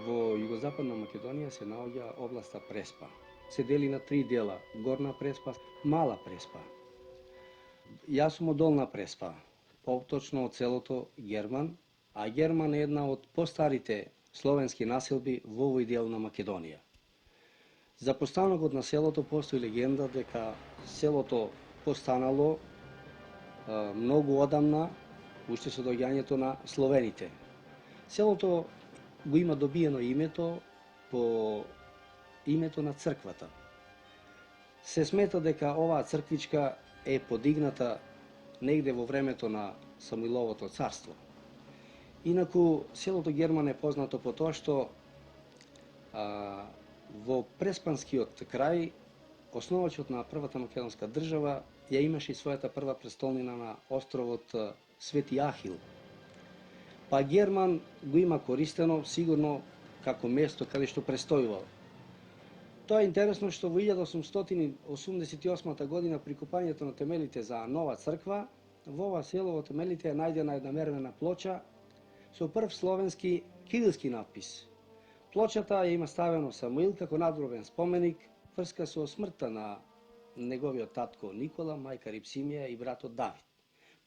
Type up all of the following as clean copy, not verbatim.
Во југозападна Македонија се наоѓа областа Преспа. Се дели на три дела: Горна Преспа, Мала Преспа. Јас сум од Долна Преспа, поточно од селото Герман, а Герман е една од постарите словенски населби во овој дел на Македонија. За постанокот на селото постои легенда дека селото постанало многу одамна, уште со доаѓањето на словените. Селото го има добиено името по името на црквата. Се смета дека оваа црквичка е подигната негде во времето на Самуиловото царство. Инаку, селото Герман е познато по тоа што во Преспанскиот крај основачот на првата македонска држава ја имаше и својата прва престолнина на островот Свети Ахил. Па Герман го има користено сигурно како место каде што престојувал. Тоа е интересно што во 1888 година при копањето на темелите за нова црква, во ова село во темелите е најдена една мермена плоча со прв словенски кирилски надпис. Плочата ја има ставено Самуил како надгробен споменик врска со смртта на неговиот татко Никола, мајка Рипсимија и братот Давид.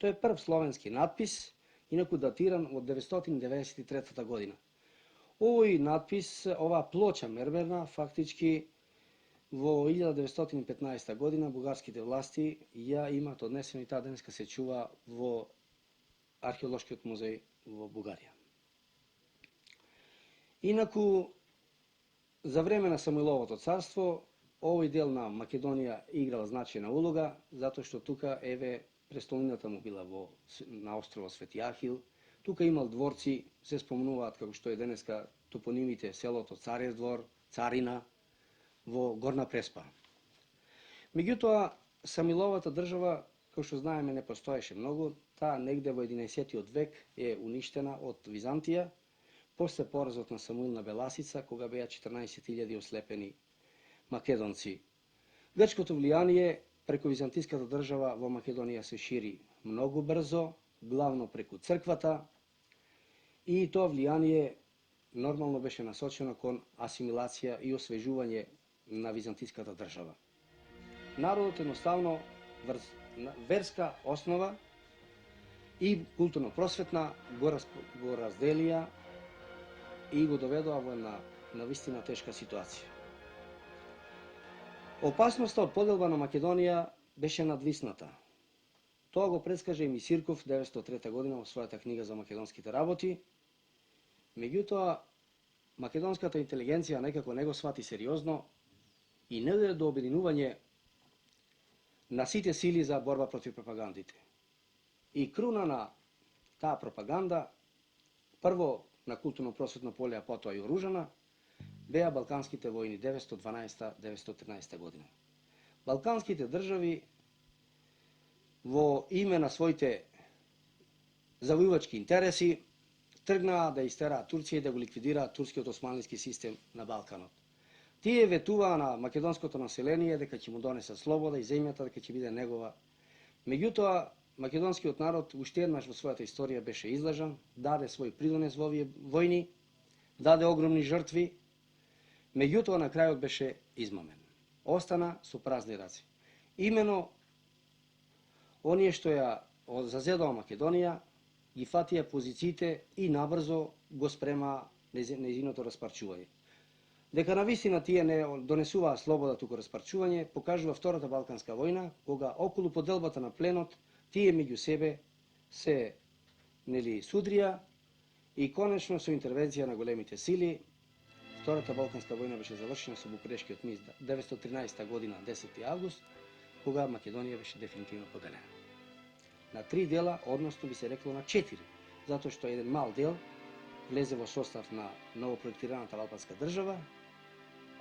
Тој е прв словенски надпис, инаку датиран од 993 година. Овој надпис, оваа плоча мермерна, фактички во 1915 година бугарските власти ја имаат однесено и таа денеска се чува во археолошкиот музеј во Бугарија. Инаку, за време на Самуиловото царство, овој дел на Македонија играл значајна улога, затоа што тука, еве, престолнината му била на островот Свети Ахил, тука имал дворци, се спомнуваат како што е денеска топонимите селото Царев двор, Царина, во Горна Преспа. Меѓутоа, Самуиловата држава, како што знаеме, не постоеше многу, таа негде во 11 век е уништена од Византија, после поразот на Самуил на Беласица, кога беа 14.000 ослепени македонци. Грчкото влијание преку византиската држава во Македонија се шири многу брзо, главно преку црквата, и тоа влијание нормално беше насочено кон асимилација и освежување на византиската држава. Народот едноставно верска основа и културно-просветна го разделија и го доведоа во една навистина тешка ситуација. Опасноста од поделба на Македонија беше надвисната. Тоа го предскаже и Мисирков 903 година во својата книга за македонските работи. Меѓутоа, македонската интелигенција некако не го свати сериозно и не дојде до обединување на сите сили за борба против пропагандите. И круна на таа пропаганда, прво на културно-просветно поле, а потоа и оружана, беа Балканските војни 912-913 година. Балканските држави во име на своите завојувачки интереси тргнаа да истераат Турција и да го ликвидираат турскиот османлиски систем на Балканот. Тие ветуваа на македонското население дека ќе му донесат слобода и земјата дека ќе биде негова. Меѓутоа, македонскиот народ уште еднаш во својата историја беше излажан, даде свој придонес во овие војни, даде огромни жртви, меѓутоа на крајот беше измамен. Остана со празни раце. Имено оние што ја зазедоа Македонија, ги фатија позициите и набрзо го спрема нејзиното распарчување. Дека навистина тие не донесуваа слобода, туку распарчување, покажува Втората Балканска војна, кога околу поделбата на пленот тие меѓу себе се судрија и конечно со интервенција на големите сили Втората Балканска војна беше завршена со Букурешкиот мир 913 година 10 август, кога Македонија беше дефинитивно поделена на 3 дела, односно би се рекло на 4, затоа што еден мал дел влезе во состав на новопроектираната албанска држава,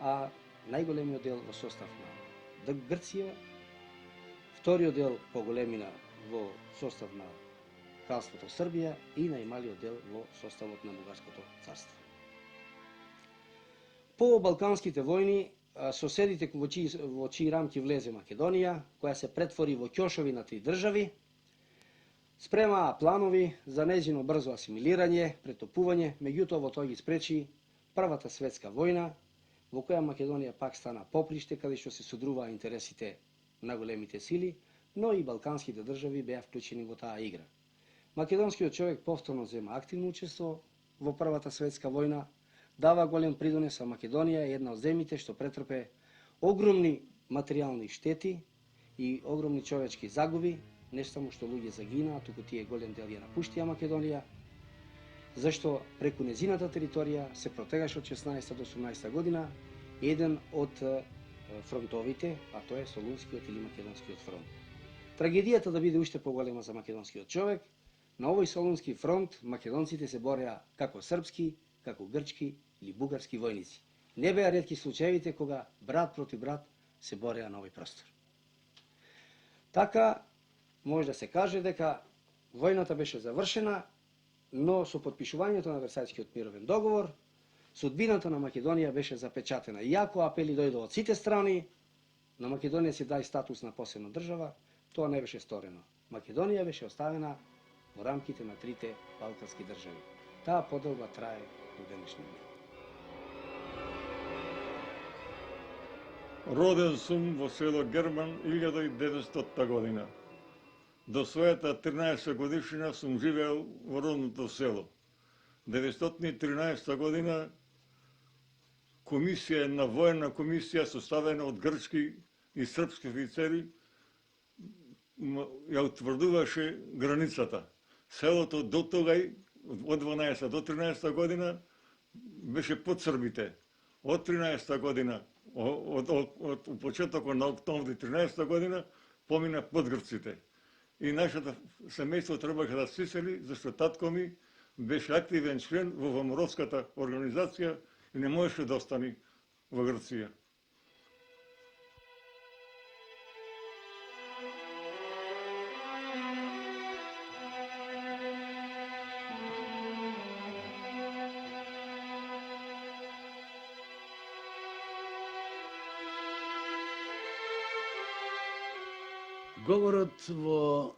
а најголемиот дел во состав на Грција, вториот дел по големина во состав на Кралството Србија и најмалиот дел во составот на Бугарското царство. По Балканските војни, соседите во чии рамки влезе Македонија, која се претвори во ќошови на 3 држави, спремаа планови за нејзино брзо асимилирање, претопување, меѓутоа во тоа ги спречи Првата светска војна, во која Македонија пак стана поприште каде што се содруваа интересите на големите сили, но и балканските држави беа вклучени во таа игра. Македонскиот човек повторно зема активно учество во Првата светска војна, дава голем придонес, а Македонија е една од земјите што претрпе огромни материјални штети и огромни човечки загуби, не само што луѓе загинаа, туку тие голем дел ја напуштија Македонија, зашто преку незината територија се протегаше од 16 до 18 година еден од фронтовите, а тоа е Солунскиот или Македонскиот фронт. Трагедијата да биде уште поголема за македонскиот човек, на овој Солунски фронт македонците се бореа како српски, како грчки или бугарски војници. Не беа ретки случаевите кога брат против брат се бореа на овој простор. Така, може да се каже дека војната беше завршена, но со подпишувањето на Версајскиот мировен договор, судбината на Македонија беше запечатена. Иако апели дојдоа од сите страни, на Македонија се дај статус на посебна држава, тоа не беше сторено. Македонија беше оставена во рамките на трите балкански држави. Таа поделба трае до денешниот ден. Роден сум во село Герман 1900 година. До својата 13 годишнина сум живеел во родното село. 1913 година комисија, една воена комисија составена од грчки и српски офицери ја утврдуваше границата. Селото до тогај, од 12 до 13 година, беше под србите. Од 13 година, од почетокот на октомври 13 година, помина под грците. И нашето семејство требаше да се сели, зашто татко ми беше активен член во Воморовската организација и не можеше да остани во Грција. Говорот во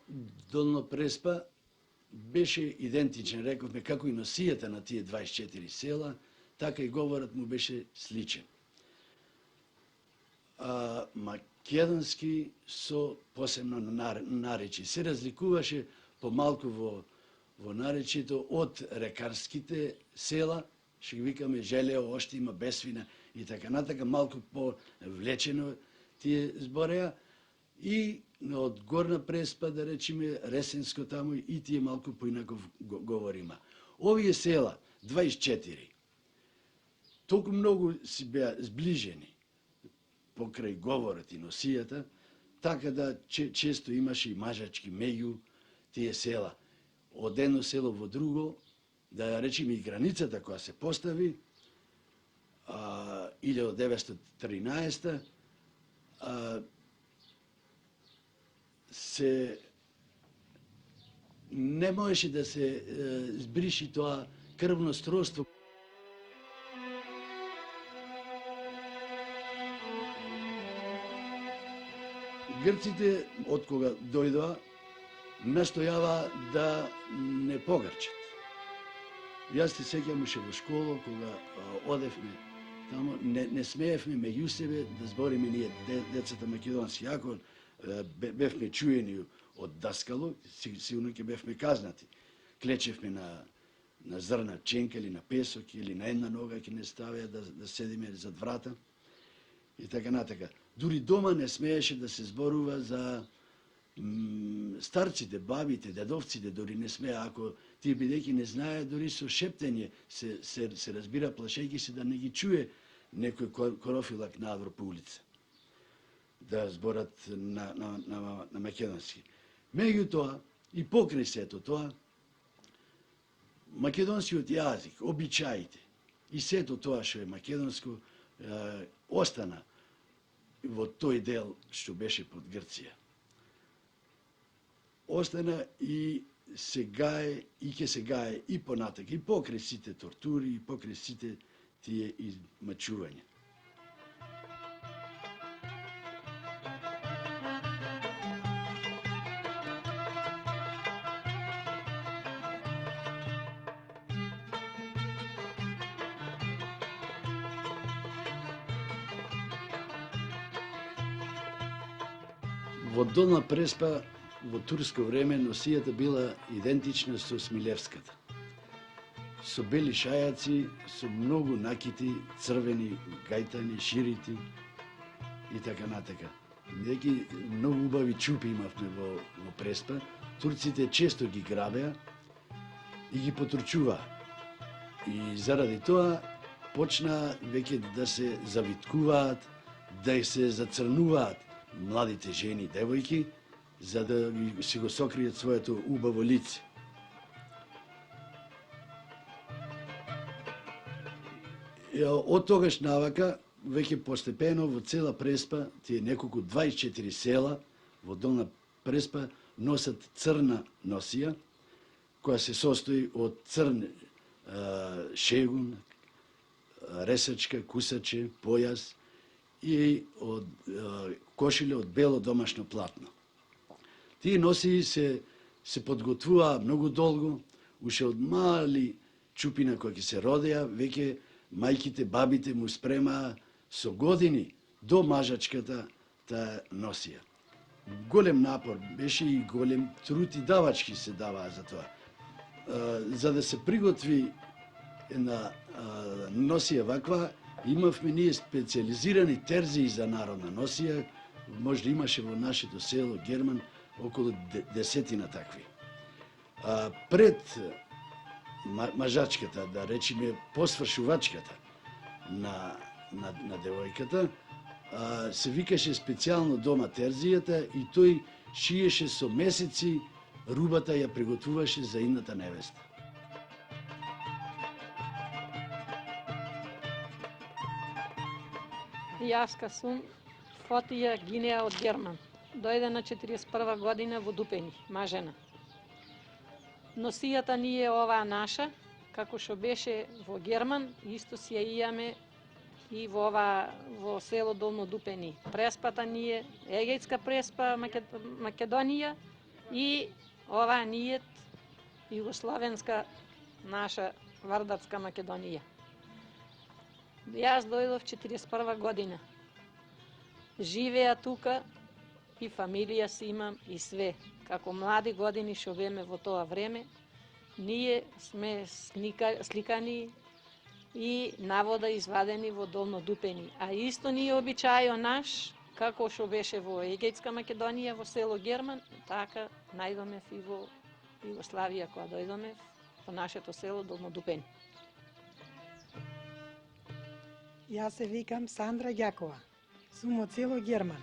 Долно Преспа беше идентичен, рековме, како и носијата на тие 24 села, така и говорот му беше сличен. Македонски со посебно наречи. Се разликуваше помалку во наречито од рекарските села, што ги викаме Желео, Оштима, Бесвина и така натака, малку повлечено тие збореа, и од Горна Преспа, да речеме, Ресенско таму, и тие малку поинако говорима. Овие села, 24, толку многу си беа сближени покрај говорот и носијата, така да често имаше и мажачки меѓу тие села. Од едно село во друго, да речеме и границата која се постави, 1913 се не можеше да се збриши тоа крвно стройство. Грците, од кога дојдоа, настојава да не погрчат. Јас се сеќам уште во школа, кога одевме тамо, не смеевме меѓу себе да збориме ние децата македонски. Ако бевме чуени од даскало, сигурно ќе бевме казнати. Клечевме на зрна ченка или на песок или на една нога ќе не ставеа да седиме зад врата и така натака. Дури дома не смееше да се зборува за старците, бабите, дедовците, дори не смеа, ако тие бидејќи не знае, дори со шептење се разбира, плашејќи се да не ги чуе некој корофилак надвор по улица, да зборат на македонски. Меѓутоа, и покрај сето тоа, македонскиот јазик, обичаите и сето тоа што е македонско, остана во тој дел што беше под Грција. Остана и се гаe и ќе се гаe и понатак, и покрај сите тортури, и покрај сите тие измачувања. Во Долна Преспа во турско време носијата била идентична со Смилевската. Со бели шајаци, со многу накити, црвени, гајтани, ширити и така натака. Неки многу убави чупи имавме во Преспа. Турците често ги грабеа и ги потрчуваа. И заради тоа почна веќе да се завиткуваат, да се зацрнуваат младите жени и девојки, за да си го сокријат своето убаво лице. Од тогаш навака, веќе постепено во цела Преспа, тие неколку 24 села во Долна Преспа носат црна носија, која се состои од црн шегун, ресачка, кусаче, појас и од кошиле од бело домашно платно. Тие носии се подготвуваа многу долго, уште од мали чупина кои ќе се родеа, веќе мајките, бабите му спремаа со години до мажачката таа носија. Голем напор беше и голем труд и давачки се даваа за тоа. За да се приготви една носија ваква, имавме ние специализирани терзии за народна носија, може да имаше во нашето село Герман околу 10 такви. Пред мажачката, да речеме посвршувачката на девојката, се викаше специјално дома терзијата и тој шиеше со месеци, рубата ја приготвуваше за идната невеста. Јаска сум Фотија Гинеа од Герман. Дојде на 41 година во Дупени, мажена. Носијата ни е оваа наша, како што беше во Герман, исто си ја имаме и во село Долно Дупени. Преспата ни е Егејска преспа Македонија и оваа ни е југословенска наша Вардарска Македонија. Јас дојдов 41 година. Живеа тука и фамилија си имам и све. Како млади години што беме во тоа време, ние сме сликани и навода извадени во Долно Дупени. А исто ни е обичајо наш, како што беше во Егејска Македонија, во село Герман, така најдомев и во Југославија, кога дојдомев во нашето село Долно Дупени. Јас се викам Сандра Ѓакова. Сум од село Герман.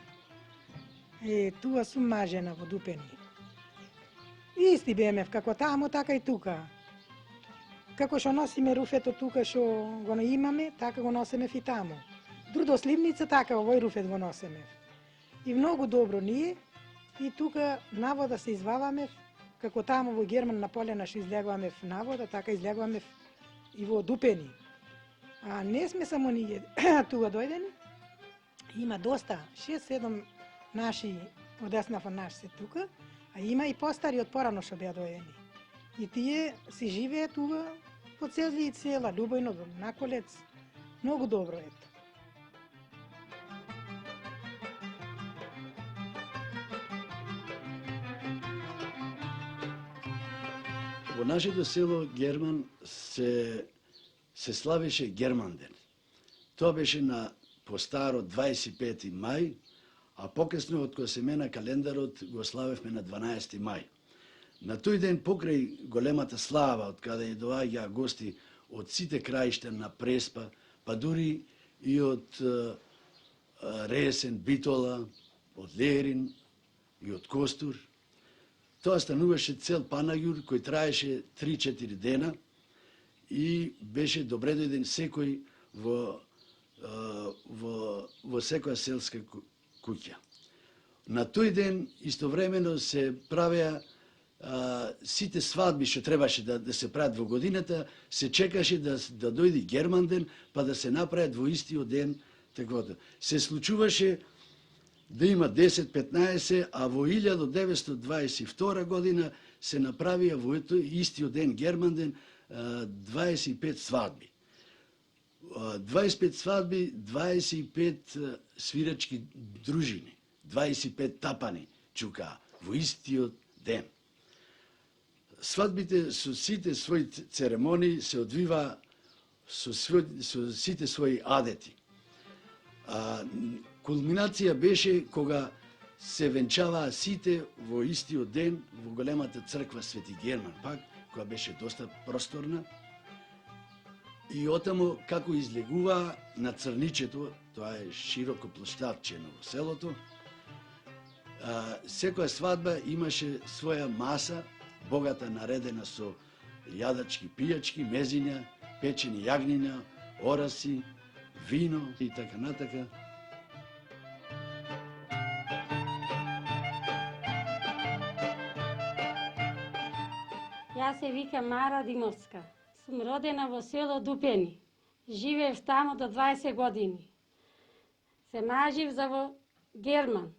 Туа сум мажена во Дупени. Исти бемев, како таму, така и тука. Како што носиме руфето тука што го имаме, така го носимев и таму. Трудосливница така овој руфет го носимев. И многу добро ние, и тука навода се извавамев, како таму во Герман на полена што излегувамев навода, така излегувамев и во Дупени. А не сме само ние тука дојдени, има доста, 6-7 наши од Еснафа наш се тука, а има и постари од порано што беа дојдени. И тие си живеат тука по цели села, Љубојно, Наколец, многу добро ето. Во нашето село Герман се славеше Германден. Тоа беше по старо 25 мај, а покасно од кога се мена календарот го славевме на 12 мај. На тој ден покрај големата слава, од каде доаѓаа гости од сите краишта на Преспа, па дури и од Ресен, Битола, од Лерин и од Костур, тоа стануваше цел панаѓур кој траеше 3-4 дена и беше добре дојден секој во секоја селска куќа. На тој ден истовремено се правеа сите свадби што требаше да се прават во годината, се чекаше да дојде Германден, па да се направат во истиот ден таквото. Се случуваше да има 10-15, а во 1922 година се направија во истиот ден Германден 25 свадби. 25 свадби, 25 свирачки дружини, 25 тапани чука во истиот ден. Свадбите со сите своји церемонии се одвива со сите своји адети. Кулминација беше кога се венчаваа сите во истиот ден во големата црква Свети Герман, пак, која беше доста просторна. И отамо како излегуваа на Црничето, тоа е широко площадчено во селото, секоја свадба имаше своја маса, богата наредена со јадачки, пијачки, мезиња, печени јагниња,ораси, вино и така натака. Јас се викам Мара Димовска. Сум родена во село Дупени. Живеев таму до 20 години. Се мажив за во Герман.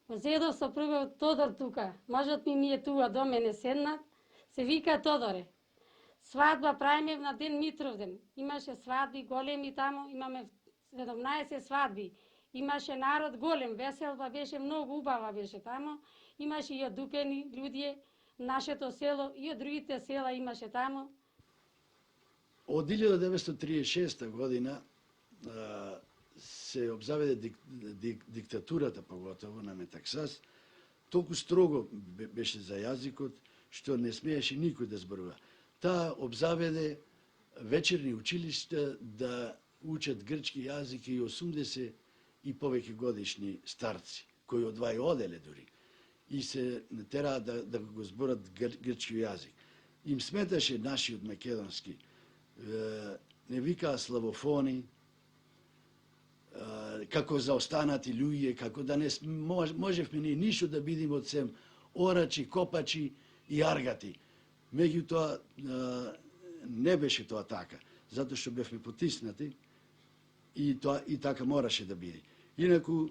Возедов сопругов Тодор тука. Можот ми е туа до мене седнат. Се вика Тодоре. Свадба правиме на ден Митровден. Имаше свадби големи таму, имаме 17 свадби. Имаше народ голем, веселба беше многу убава беше таму. Имаше и од Дупени луѓе, нашето село и од другите села имаше таму. Од 1936 година се обзаведе диктатурата, поготово на Метаксас. Толку строго беше за јазикот, што не смееше никој да зборува. Таа обзаведе вечерни училишта да учат грчки јазик и 80 и повеќе годишни старци, кои одвај оделе дури, и се тераа да го зборат грчки јазик. Им сметаше нашиот македонски. Не викаа славофони, како заостанати луѓе, како да не можевме ни ништо да бидеме од сем орачи, копачи и аргати. Меѓутоа не беше тоа така, затоа што бевме потиснати и така мораше да биде. Инаку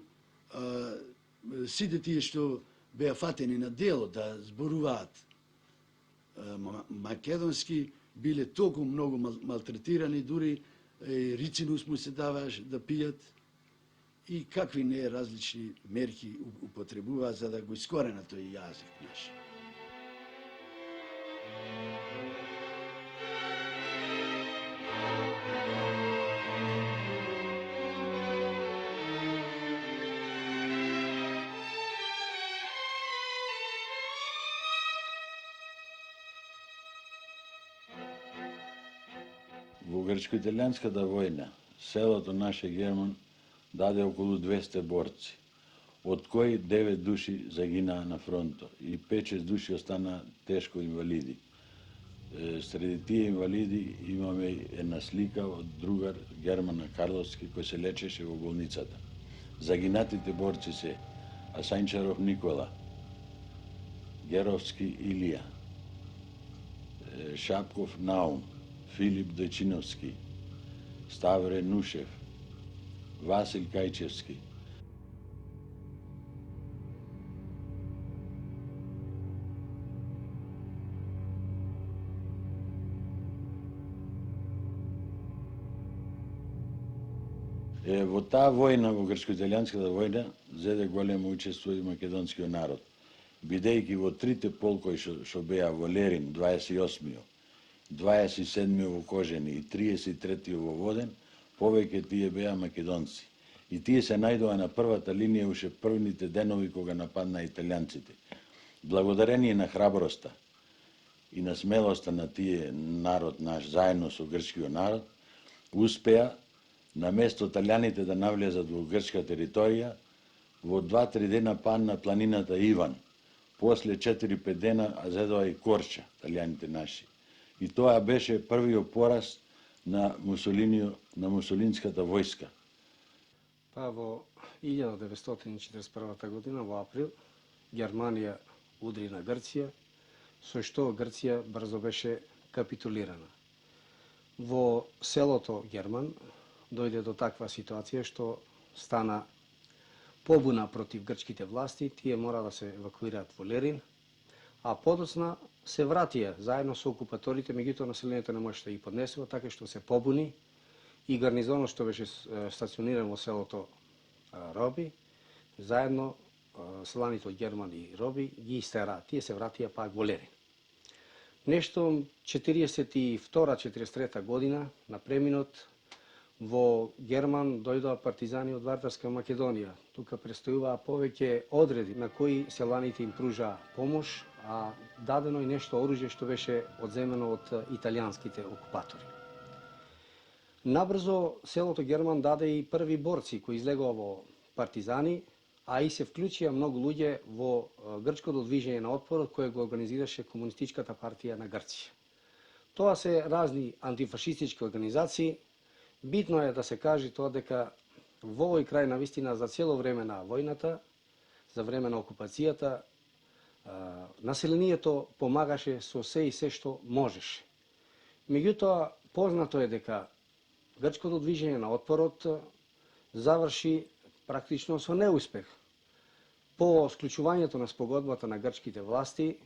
сите тие што беа фатени на дело да зборуваат македонски, биле толку многу малтретирани, дури рицинус му се даваш да пијат и какви не различни мерки употребуваа за да го искоренат тој јазик наш. Во грчко-италијанската војна, селото наше Герман даде околу 200 борци, од кои 9 души загинаа на фронто и 5-6 души останаа тешко инвалиди. Среди тие инвалиди имаме една слика од другар Германа Карловски кој се лечеше во болницата. Загинатите борци се Асајнчаров Никола, Геровски Илија, Шапков Наум, Филип Дојчиновски, Ставре Нушев, Васил Кајчевски. Во таа војна, во грчко-италијанската војна, зеде големо учество и македонскиот народ, бидејќи во трите полкови што беа во Лерин, 28-миот, 27-миот во Кожени и 33-тиот во Воден, повеќе тие беа македонци. И тие се најдоа на првата линија уште првните денови кога нападнаа италијанците. Благодарение на храброста и на смелоста на тие народ наш, заедно со грчкиот народ, успеа на место италијаните да навлезат во грчка територија, во 2-3 дена падна планината Иван. После 4-5 дена зедоа и Корча, италијаните наши. И тоа беше првиот пораз на мусолинската војска. Па во 1941 година, во април, Германија удри на Грција, со што Грција брзо беше капитулирана. Во селото Герман дојде до таква ситуација што стана побуна против грчките власти, тие мора да се евакуираат во Лерин, а подоцна се вратија заедно со окупаторите, меѓутоа населението не можеше да ги поднесува, така што се побуни и гарнизонот што беше стациониран во селото Роби, заедно селаните од Герман и Роби ги истера. Тие се вратија пак во Лерин. Нешто 42-43 година на преминот во Герман дојдоа партизани од Вардарска Македонија. Тука престојуваа повеќе одреди на кои селаните им пружаа помош, а дадено и нешто оружје што беше одземено од италијанските окупатори. Набрзо селото Герман даде и први борци кои излегоа во партизани, а и се вклучија многу луѓе во грчкото движење на отпорот кое го организираше Комунистичката партија на Грција. Тоа се разни антифашистички организации. Битно е да се каже тоа дека во овој крај на вистина за цело време на војната, за време на окупацијата, населението помагаше со се и се што можеше. Меѓутоа, познато е дека грчкото движење на отпорот заврши практично со неуспех. По склучувањето на спогодбата на грчките власти,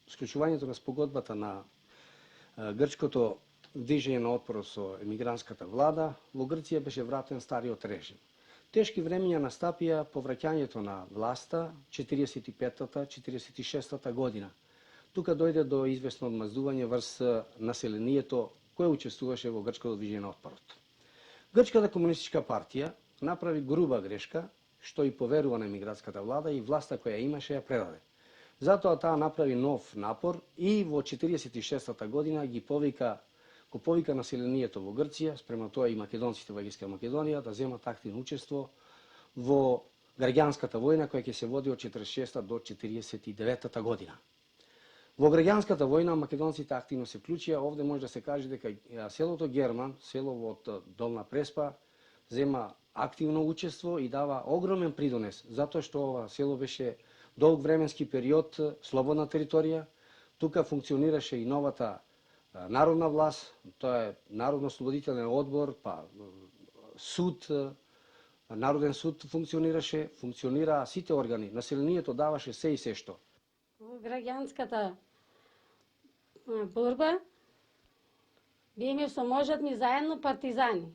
склучувањето на спогодбата на грчкото движење на отпорот со емигрантската влада, во Грција беше вратен стариот режим. Тешки времења настапија по враќањето на власта 45-46 година. Тука дојде до известно одмаздување врз населението кое учествуваше во грчкото движење на отпорот. Грчката комунистичка партија направи груба грешка, што и поверува на емигрантската влада и власта која имаше ја предаде. Затоа таа направи нов напор и во 46-та година го повика населението во Грција, спрема тоа и македонците во Егејска Македонија, да земат активно учество во граѓанската војна која ќе се води од 46-та до 49-та година. Во граѓанската војна македонците активно се вклучија. Овде може да се каже дека селото Герман, село од Долна Преспа, зема активно учество и дава огромен придонес, затоа што ова село беше долг временски период слободна територија. Тука функционираше и новата народна власт, тоа е Народно-ослободителен одбор, па суд, Народен суд функционираа сите органи. Населението даваше се и се што. Во граѓанската борба беме со можат ми заедно партизани.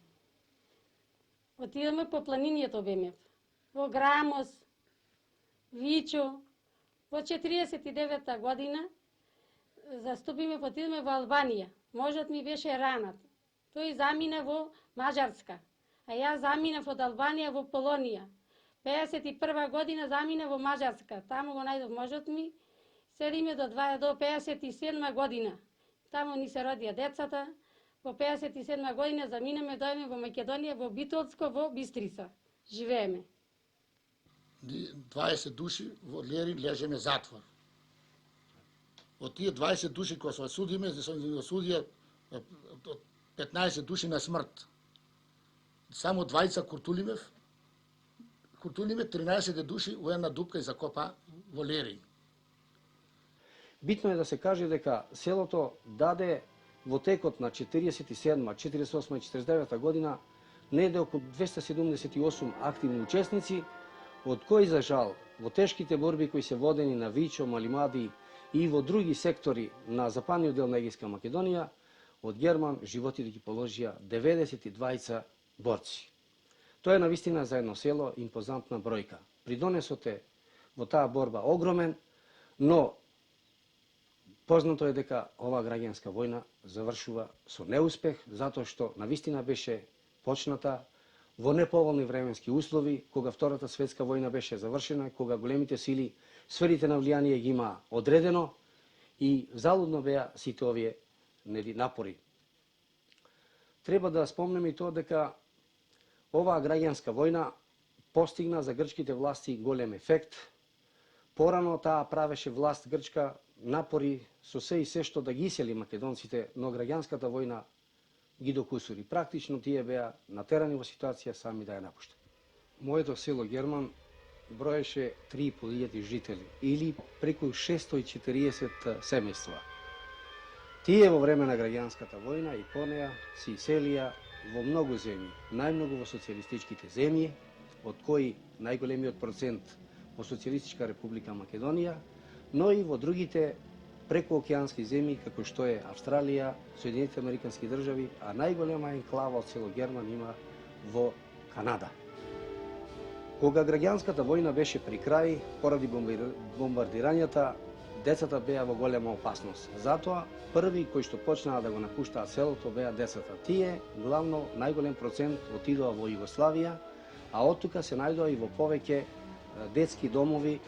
Отидеме по планинието беме. Во Грамос, Вичо. Во 49-та година заступиме, отидеме во Албанија. Можат ми беше ранат. Тој замина во Мажарска, а јас заминав од Албанија во Полонија. 51 година замина во Мажарска. Таму го најдов можат ми. Седиме до 57 година. Таму ни се родија децата. Во 57 година заминаме, дојме во Македонија, во Битолско, во Бистрица. Живееме. 20 души во Лерин лежеме затвор. Од тие 20 души кои се осудиме, се осудија 15 души на смрт. Само двајца куртулиме, 13 души во една дупка и закопа во Лерин. Битно е да се каже дека селото даде во текот на 47, 48 и 49 година неде околу 278 активни учесници, од кои за жал во тешките борби кои се водени на Вичо, Малимади и во други сектори на западниот дел на Егејска Македонија, од Герман животите ги положија 92 борци. Тоа е навистина за едно село импозантна бројка. Придонесот е во таа борба огромен, но познато е дека оваа граѓанска војна завршува со неуспех, затоа што навистина беше почната во неповолни временски услови, кога Втората светска војна беше завршена, кога големите сили, сферите на влијание ги има одредено и залудно беа сите овие напори. Треба да спомнеме и тоа дека оваа граѓанска војна постигна за грчките власти голем ефект. Порано таа правеше власт грчка напори со се и се што да ги исели македонците, но граѓанската војна ги докусури. Практично тие беа натерани во ситуација сами да ја напуштат. Моето село Герман броеше 3.500 жители или преку 640 семејства. Тие во време на граѓанската војна и по неа се иселија во многу земји, најмногу во социјалистичките земји, од кои најголемиот процент во Социјалистичка република Македонија, но и во другите прекуокеански земји, како што е Австралија, Соединетите Американски држави, а најголема енклава од село Герман има во Канада. Кога граѓанската војна беше при крај, поради бомбардирањата, децата беа во голема опасност. Затоа, први кои што почнаа да го напуштаат селото беа децата. Тие, главно, најголем процент отидоа во Југославија, а оттука се најдоа и во повеќе детски домови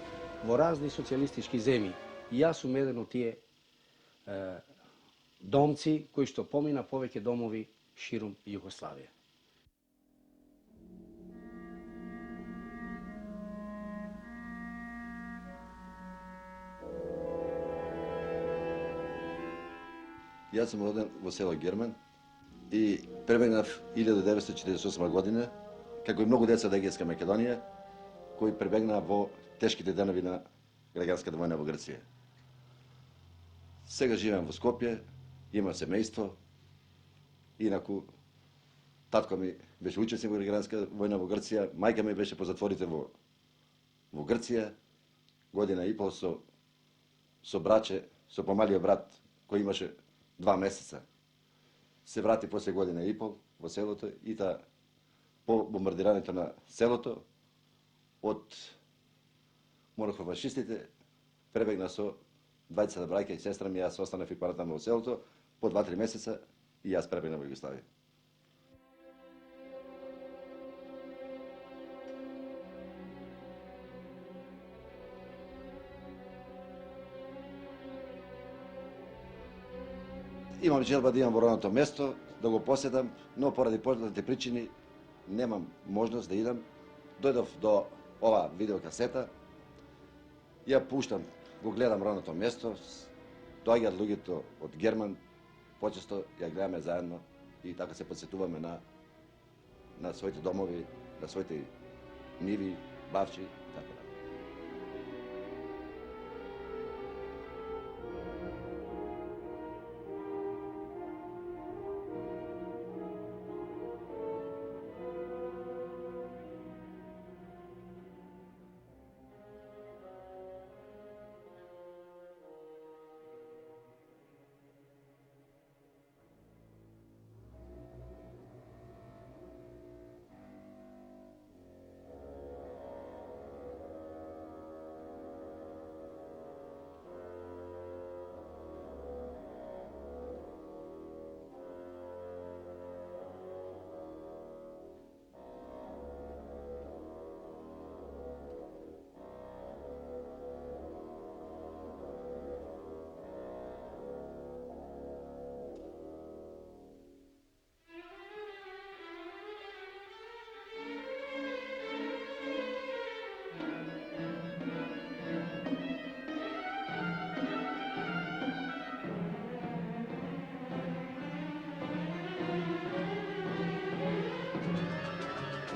во разни социјалистички земји. И јас сум еден од тие домци кои што помина повеќе домови ширум Југославија. Јас сум роден во село Герман и пребегнав 1948 година, како и многу деца од Егејска Македонија, кои пребегнаа во тешките денови на граѓанската војна во Грција. Сега живеам во Скопје, имам семејство, инаку татко ми беше учесник во граѓанска војна во Грција, мајка ми беше по затворите во Грција, година и пол со браче, со помалиот брат кој имаше 2 месеца. Се врати после година и пол во селото и по бомбардирањето на селото од морхофашистите пребегна со двајцата браќа и сестра ми, јас останав и паратама во селото по 2-3 месеца и јас пребегнав во Југославија. Имам желба да идам во родното место, да го посетам, но поради познати причини немам можност да идам. Дојдов до ова видеокасета, ја пуштам, го гледам родното место, доаѓаат луѓето од Герман, почесто ја гледаме заедно и така се подсетуваме на своите домови, на своите ниви, бавчи и така.